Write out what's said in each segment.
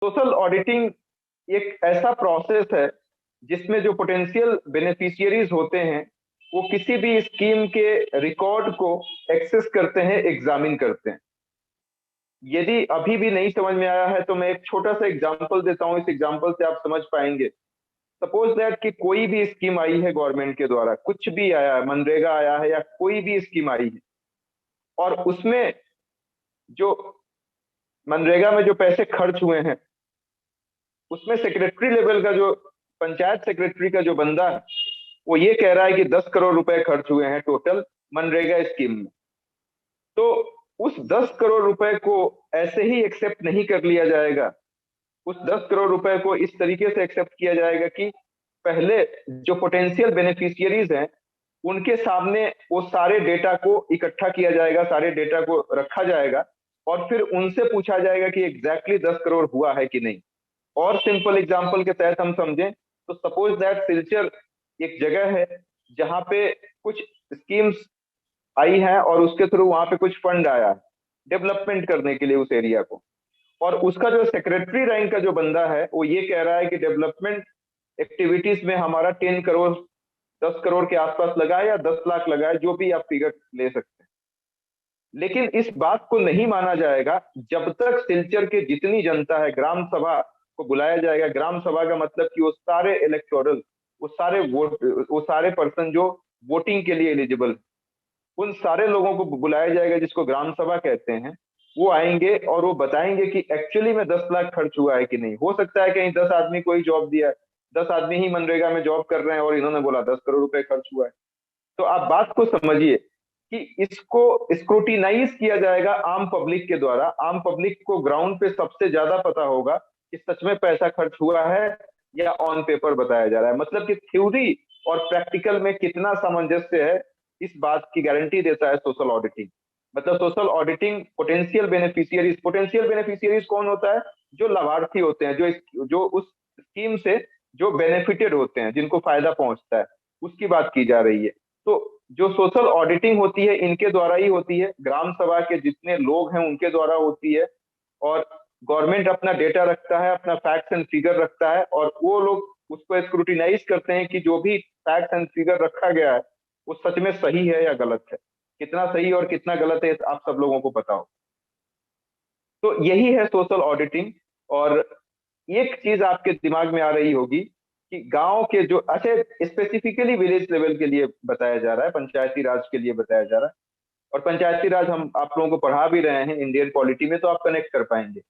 Social auditing एक ऐसा process है जिसमें जो पोटेंशियल बेनिफिशियरीज होते हैं वो किसी भी स्कीम के रिकॉर्ड को एक्सेस करते हैं, एग्जामिन करते हैं। यदि अभी भी नहीं समझ में आया है तो मैं एक छोटा सा एग्जांपल देता हूँ, इस एग्जांपल से आप समझ पाएंगे। सपोज दैट कि कोई भी स्कीम आई है गवर्नमेंट के द्वारा, कुछ भी आया है, मनरेगा आया है या कोई भी स्कीम आई है, और उसमें जो मनरेगा में जो पैसे खर्च हुए हैं उसमें सेक्रेटरी लेवल का जो पंचायत सेक्रेटरी का जो बंदा है वो ये कह रहा है कि 10 करोड़ रुपए खर्च हुए हैं टोटल मनरेगा स्कीम में। तो उस 10 करोड़ रुपए को ऐसे ही एक्सेप्ट नहीं कर लिया जाएगा। उस 10 करोड़ रुपए को इस तरीके से एक्सेप्ट किया जाएगा कि पहले जो पोटेंशियल बेनिफिशियरीज हैं उनके सामने वो सारे डेटा को इकट्ठा किया जाएगा, सारे डेटा को रखा जाएगा, और फिर उनसे पूछा जाएगा कि एग्जैक्टली 10 करोड़ हुआ है कि नहीं। और सिंपल एग्जांपल के तहत हम समझें तो सपोज दैट सिलचर एक जगह है जहां पे कुछ स्कीम्स आई है और उसके थ्रू वहां पे कुछ फंड आया है डेवलपमेंट करने के लिए उस एरिया को। और उसका जो सेक्रेटरी रैंक का जो बंदा है वो ये कह रहा है कि डेवलपमेंट एक्टिविटीज में हमारा 10 करोड़, 10 करोड़ के आसपास लगा है या 10 लाख लगा है, जो भी आप फिगर ले सकते हैं। लेकिन इस बात को नहीं माना जाएगा जब तक सिलचर के जितनी जनता है, ग्राम सभा को बुलाया जाएगा। ग्राम सभा का मतलब कि वो सारे इलेक्टोरल, वो सारे वोट, वो सारे पर्सन जो वोटिंग के लिए एलिजिबल, उन सारे लोगों को बुलाया जाएगा जिसको ग्राम सभा कहते हैं। वो आएंगे और वो बताएंगे कि एक्चुअली में 10 लाख खर्च हुआ है कि नहीं। हो सकता है कहीं 10 आदमी को ही जॉब दिया है, 10 आदमी ही मनरेगा में जॉब कर रहे हैं और इन्होंने बोला 10 करोड़ रुपए खर्च हुआ है। तो आप बात को समझिए कि इसको स्क्रूटिनाइज किया जाएगा आम पब्लिक के द्वारा। आम पब्लिक को ग्राउंड पे सबसे ज्यादा पता होगा कि सच में पैसा खर्च हुआ है या ऑन पेपर बताया जा रहा है। मतलब कि थ्योरी और प्रैक्टिकल में कितना सामंजस्य है, इस बात की गारंटी देता है सोशल ऑडिटिंग। मतलब सोशल ऑडिटिंग पोटेंशियल बेनिफिशियरीज कौन होता है? जो लाभार्थी होते हैं, जो उस स्कीम से जो बेनिफिटेड होते हैं, जिनको फायदा पहुंचता है, उसकी बात की जा रही है। तो जो सोशल ऑडिटिंग होती है इनके द्वारा ही होती है, ग्राम सभा के जितने लोग हैं उनके द्वारा होती है। और गवर्नमेंट अपना डेटा रखता है, अपना फैक्ट्स एंड फिगर रखता है, और वो लोग उसको स्क्रूटिनाइज करते हैं कि जो भी फैक्ट्स एंड फिगर रखा गया है वो सच में सही है या गलत है। कितना सही और कितना गलत है आप सब लोगों को पता हो। तो यही है सोशल ऑडिटिंग। और एक चीज आपके दिमाग में आ रही होगी कि गांव के जो, अच्छा, स्पेसिफिकली विलेज लेवल के लिए बताया जा रहा है, पंचायती राज के लिए बताया जा रहा है। और पंचायती राज हम आप लोगों को पढ़ा भी रहे हैं इंडियन पॉलिटी में, तो आप कनेक्ट कर पाएंगे।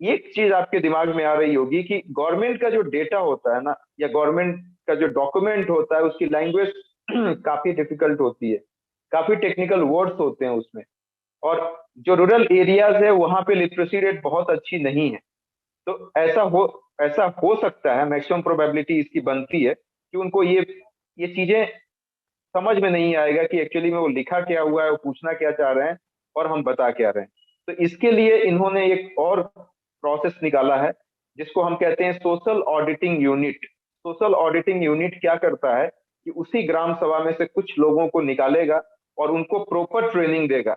एक चीज आपके दिमाग में आ रही होगी कि गवर्नमेंट का जो डेटा होता है ना, या गवर्नमेंट का जो डॉक्यूमेंट होता है, उसकी लैंग्वेज काफी डिफिकल्ट होती है, काफी टेक्निकल वर्ड्स होते हैं उसमें। और जो रूरल एरियाज है वहां पे लिटरेसी रेट बहुत अच्छी नहीं है। तो ऐसा हो सकता है, मैक्सिमम प्रोबेबिलिटी इसकी बनती है कि उनको ये चीजें समझ में नहीं आएगा कि एक्चुअली में वो लिखा क्या हुआ है, वो पूछना क्या चाह रहे हैं और हम बता क्या रहे हैं। तो इसके लिए इन्होंने एक और प्रोसेस निकाला है जिसको हम कहते हैं social auditing unit. Social auditing unit क्या करता है कि उसी ग्राम सभा में से कुछ लोगों को निकालेगा और उनको प्रॉपर ट्रेनिंग देगा।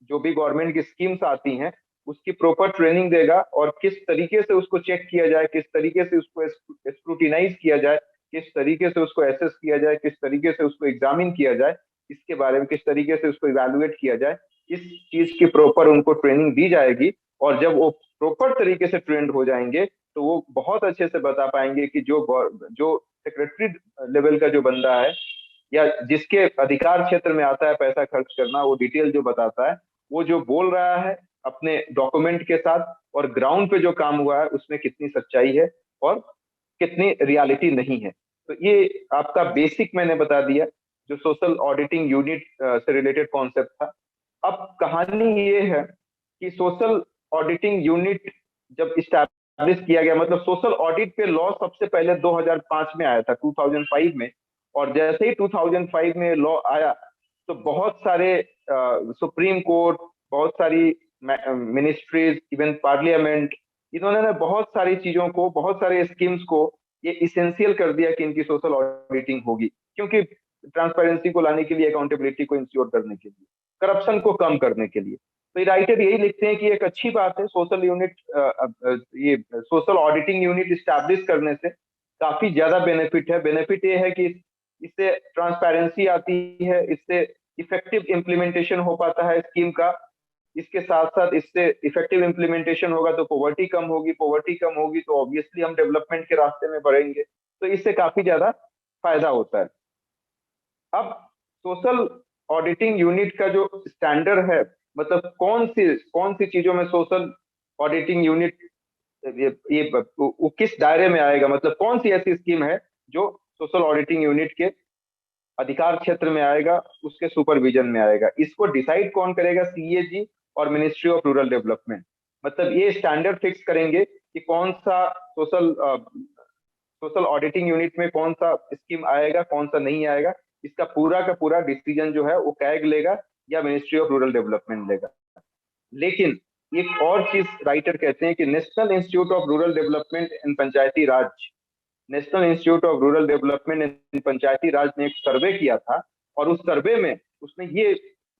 जो भी गवर्नमेंट की स्कीम्स आती हैं उसकी प्रॉपर ट्रेनिंग देगा, और किस तरीके से उसको चेक किया जाए, किस तरीके से उसको स्क्रूटिनाइज किया जाए, किस तरीके से उसको एसेस किया जाए, किस तरीके से उसको एग्जामिन किया जाए, इसके बारे में किस तरीके से उसको इवेलुएट किया जाए, इस चीज की प्रॉपर उनको ट्रेनिंग दी जाएगी। और जब वो प्रॉपर तरीके से ट्रेंड हो जाएंगे तो वो बहुत अच्छे से बता पाएंगे कि जो सेक्रेटरी लेवल का जो बंदा है या जिसके अधिकार क्षेत्र में आता है पैसा खर्च करना, वो डिटेल जो बताता है, वो जो बोल रहा है अपने डॉक्यूमेंट के साथ, और ग्राउंड पे जो काम हुआ है उसमें कितनी सच्चाई है और कितनी रियलिटी नहीं है। तो ये आपका बेसिक मैंने बता दिया जो सोशल ऑडिटिंग यूनिट से रिलेटेड कॉन्सेप्ट था। अब कहानी ये है कि सोशल ऑडिटिंग यूनिट जब इस्टेब्लिश किया गया, मतलब सोशल ऑडिट पे लॉ सबसे पहले 2005 में आया था, 2005 में। और जैसे ही 2005 में लॉ आया तो बहुत सारे सुप्रीम कोर्ट, बहुत सारी मिनिस्ट्रीज, इवन पार्लियामेंट, इन्होंने ना बहुत सारी चीजों को, बहुत सारे स्कीम्स को ये इसेंशियल कर दिया कि इनकी सोशल ऑडिटिंग होगी। क्योंकि ट्रांसपेरेंसी को लाने के लिए, अकाउंटेबिलिटी को इंश्योर करने के लिए, करप्शन को कम करने के लिए। तो ये राइटर यही लिखते हैं कि एक अच्छी बात है सोशल यूनिट, ये सोशल ऑडिटिंग यूनिट इस्टेब्लिश करने से काफी ज्यादा बेनिफिट है। बेनिफिट ये है कि इससे ट्रांसपेरेंसी आती है, इससे इफेक्टिव इम्प्लीमेंटेशन हो पाता है स्कीम का। इसके साथ साथ इससे इफेक्टिव इम्प्लीमेंटेशन होगा तो पॉवर्टी कम होगी, पॉवर्टी कम होगी तो ऑब्वियसली हम डेवलपमेंट के रास्ते में बढ़ेंगे। तो इससे काफी ज्यादा फायदा होता है। अब सोशल ऑडिटिंग यूनिट का जो स्टैंडर्ड है, मतलब कौन सी चीजों में सोशल ऑडिटिंग यूनिट वो किस दायरे में आएगा, मतलब कौन सी ऐसी स्कीम है जो सोशल ऑडिटिंग यूनिट के अधिकार क्षेत्र में आएगा, उसके सुपरविजन में आएगा। इसको डिसाइड कौन करेगा? सीएजी और मिनिस्ट्री ऑफ रूरल डेवलपमेंट। मतलब ये स्टैंडर्ड फिक्स करेंगे कि कौन सा सोशल ऑडिटिंग यूनिट में कौन सा स्कीम आएगा, कौन सा नहीं आएगा। इसका पूरा का पूरा डिसीजन जो है वो कैग लेगा या मिनिस्ट्री ऑफ रूरल डेवलपमेंट लेगा। लेकिन एक और चीज राइटर कहते हैं कि national institute of rural development and Panchayati Raj, national institute of rural development and Panchayati Raj ने एक सर्वे किया था, और उस सर्वे में उसने ये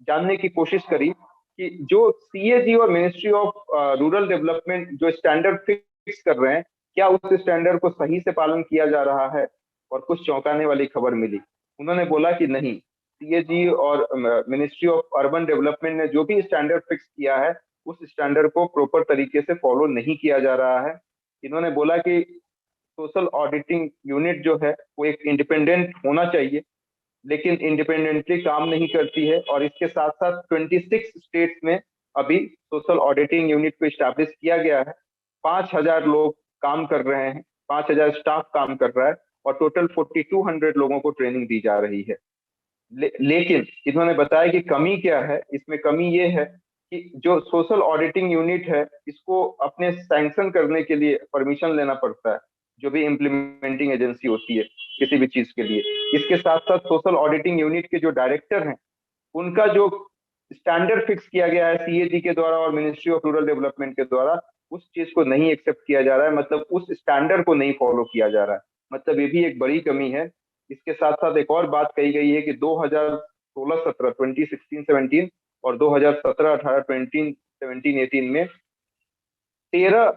जानने की कोशिश करी कि जो सीएजी और मिनिस्ट्री ऑफ रूरल डेवलपमेंट जो स्टैंडर्ड फिक्स कर रहे हैं, क्या उस स्टैंडर्ड को सही से पालन किया जा रहा है। और कुछ चौंकाने वाली खबर मिली। उन्होंने बोला कि नहीं, सीएजी और मिनिस्ट्री ऑफ अर्बन डेवलपमेंट ने जो भी स्टैंडर्ड फिक्स किया है उस स्टैंडर्ड को प्रॉपर तरीके से फॉलो नहीं किया जा रहा है। इन्होंने बोला कि सोशल ऑडिटिंग यूनिट जो है वो एक इंडिपेंडेंट होना चाहिए, लेकिन इंडिपेंडेंटली काम नहीं करती है। और इसके साथ साथ 26 स्टेट्स में अभी सोशल ऑडिटिंग यूनिट को स्टैब्लिश किया गया है। 5,000 लोग काम कर रहे हैं, 5,000 स्टाफ काम कर रहा है, और टोटल 4,200 लोगों को ट्रेनिंग दी जा रही है। लेकिन इन्होंने बताया कि कमी क्या है इसमें। कमी ये है कि जो सोशल ऑडिटिंग यूनिट है इसको अपने सैंक्शन करने के लिए परमिशन लेना पड़ता है, जो भी इम्प्लीमेंटिंग एजेंसी होती है किसी भी चीज के लिए। इसके साथ साथ सोशल ऑडिटिंग यूनिट के जो डायरेक्टर हैं उनका जो स्टैंडर्ड फिक्स किया गया है सीएजी के द्वारा और मिनिस्ट्री ऑफ रूरल डेवलपमेंट के द्वारा, उस चीज को नहीं एक्सेप्ट किया जा रहा है, मतलब उस स्टैंडर्ड को नहीं फॉलो किया जा रहा है। मतलब ये भी एक बड़ी कमी है। इसके साथ साथ एक और बात कही गई है कि 2016-17 2016-17 और 2017-18 2017-18 में 13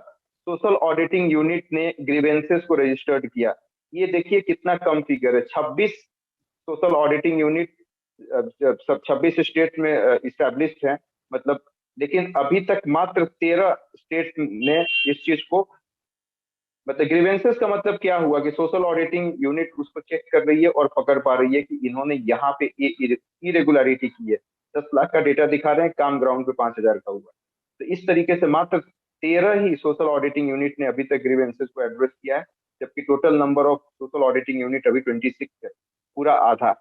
सोशल ऑडिटिंग यूनिट ने ग्रीवेंसेस को रजिस्टर्ड किया। ये देखिए कितना कम फिगर है। 26 सोशल ऑडिटिंग यूनिट सब 26 स्टेट में इस्टेब्लिश्ड है, मतलब। लेकिन अभी तक मात्र 13 स्टेट ने इस चीज को, मतलब ग्रीवेंसेस का मतलब क्या हुआ कि सोशल ऑडिटिंग यूनिट उसको चेक कर रही है और पकड़ पा रही है कि इन्होंने यहाँ पे ये इरेगुलरिटी की है। 10 लाख का डेटा दिखा रहे हैं, काम ग्राउंड पे 5,000 का हुआ। तो इस तरीके से मात्र 13 ही सोशल ऑडिटिंग यूनिट ने अभी तक ग्रीवेंसेस को एड्रेस किया है, जबकि total number of social auditing unit अभी 26 है, पूरा आधा।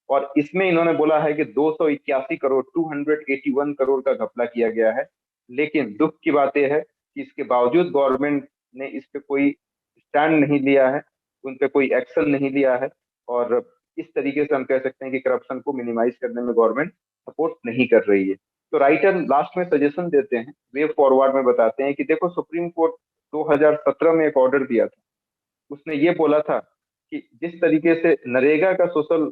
और इसमें इन्होंने बोला है कि 281 करोड़ 281 करोड़ का घपला किया गया है। लेकिन दुख की बात यह है कि इसके बावजूद गवर्नमेंट ने इस पे कोई स्टैंड नहीं लिया है, उन पे कोई एक्शन नहीं लिया है। और इस तरीके से हम कह सकते हैं कि करप्शन को मिनिमाइज करने में गवर्नमेंट सपोर्ट नहीं कर रही है। तो राइटर लास्ट में सजेशन देते हैं, वे फॉरवर्ड में बताते हैं कि देखो, सुप्रीम कोर्ट 2017 में एक ऑर्डर दिया था। उसने ये बोला था कि जिस तरीके से नरेगा का सोशल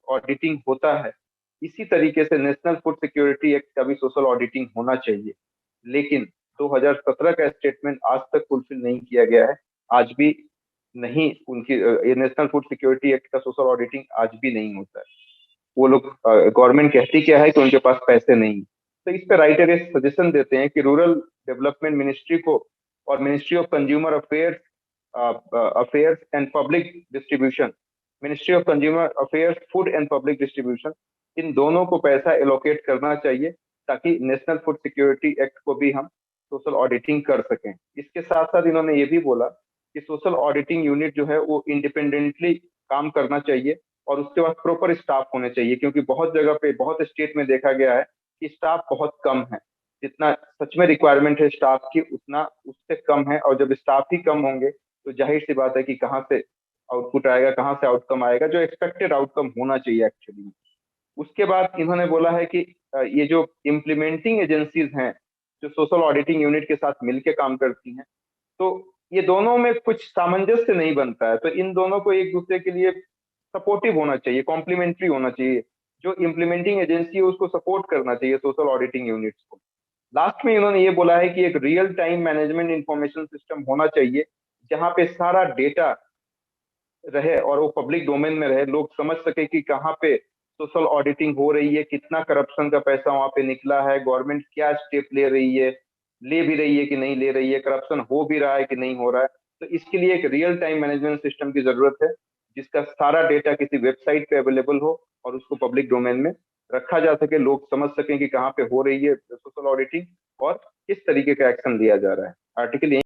ऑडिटिंग होता है, इसी तरीके से नेशनल फूड सिक्योरिटी एक्ट का भी सोशल ऑडिटिंग होना चाहिए। लेकिन 2017 का स्टेटमेंट आज तक फुलफिल नहीं किया गया है। आज भी नहीं, उनकी ये नेशनल फूड सिक्योरिटी एक्ट का सोशल ऑडिटिंग आज भी नहीं होता है। वो लोग, गवर्नमेंट कहती क्या है कि उनके पास पैसे नहीं। तो इस पे राइटर एक सजेशन देते हैं कि रूरल डेवलपमेंट मिनिस्ट्री को और ministry of consumer affairs affairs and public distribution, ministry of consumer affairs food and public distribution, इन दोनों को पैसा एलोकेट करना चाहिए, ताकि नेशनल फूड सिक्योरिटी एक्ट को भी हम सोशल ऑडिटिंग कर सकें। इसके साथ साथ इन्होंने ये भी बोला कि सोशल ऑडिटिंग यूनिट जो है वो इंडिपेंडेंटली काम करना चाहिए, और उसके बाद प्रॉपर स्टाफ होने चाहिए, क्योंकि बहुत जगह पे, बहुत स्टेट में देखा गया है कि स्टाफ बहुत कम है। जितना सच में रिक्वायरमेंट है स्टाफ की, उतना उससे कम है। और जब स्टाफ ही कम होंगे तो जाहिर सी बात है कि कहाँ से आउटपुट आएगा, कहाँ से आउटकम आएगा, जो एक्सपेक्टेड आउटकम होना चाहिए एक्चुअली। उसके बाद इन्होंने बोला है कि ये जो इम्प्लीमेंटिंग एजेंसीज हैं जो सोशल ऑडिटिंग यूनिट के साथ मिलकर काम करती हैं, तो ये दोनों में कुछ सामंजस्य नहीं बनता है। तो इन दोनों को एक दूसरे के लिए सपोर्टिव होना चाहिए, कॉम्प्लीमेंट्री होना चाहिए। जो इम्प्लीमेंटिंग एजेंसी है उसको सपोर्ट करना चाहिए सोशल ऑडिटिंग यूनिट्स को। लास्ट में इन्होंने ये बोला है कि एक real time management information system होना चाहिए, जहां पे सारा डेटा रहे और वो पब्लिक डोमेन में रहे, लोग समझ सके कि कहाँ पे सोशल ऑडिटिंग हो रही है, कितना करप्शन का पैसा वहां पे निकला है, गवर्नमेंट क्या स्टेप ले रही है, ले भी रही है कि नहीं ले रही है, करप्शन हो भी रहा है कि नहीं हो रहा है। तो इसके लिए एक रियल टाइम मैनेजमेंट सिस्टम की जरूरत है, जिसका सारा डेटा किसी वेबसाइट पे अवेलेबल हो और उसको पब्लिक डोमेन में रखा जा सके, लोग समझ सकें कि कहाँ पे हो रही है सोशल ऑडिटिंग और किस तरीके का एक्शन लिया जा रहा है। आर्टिकल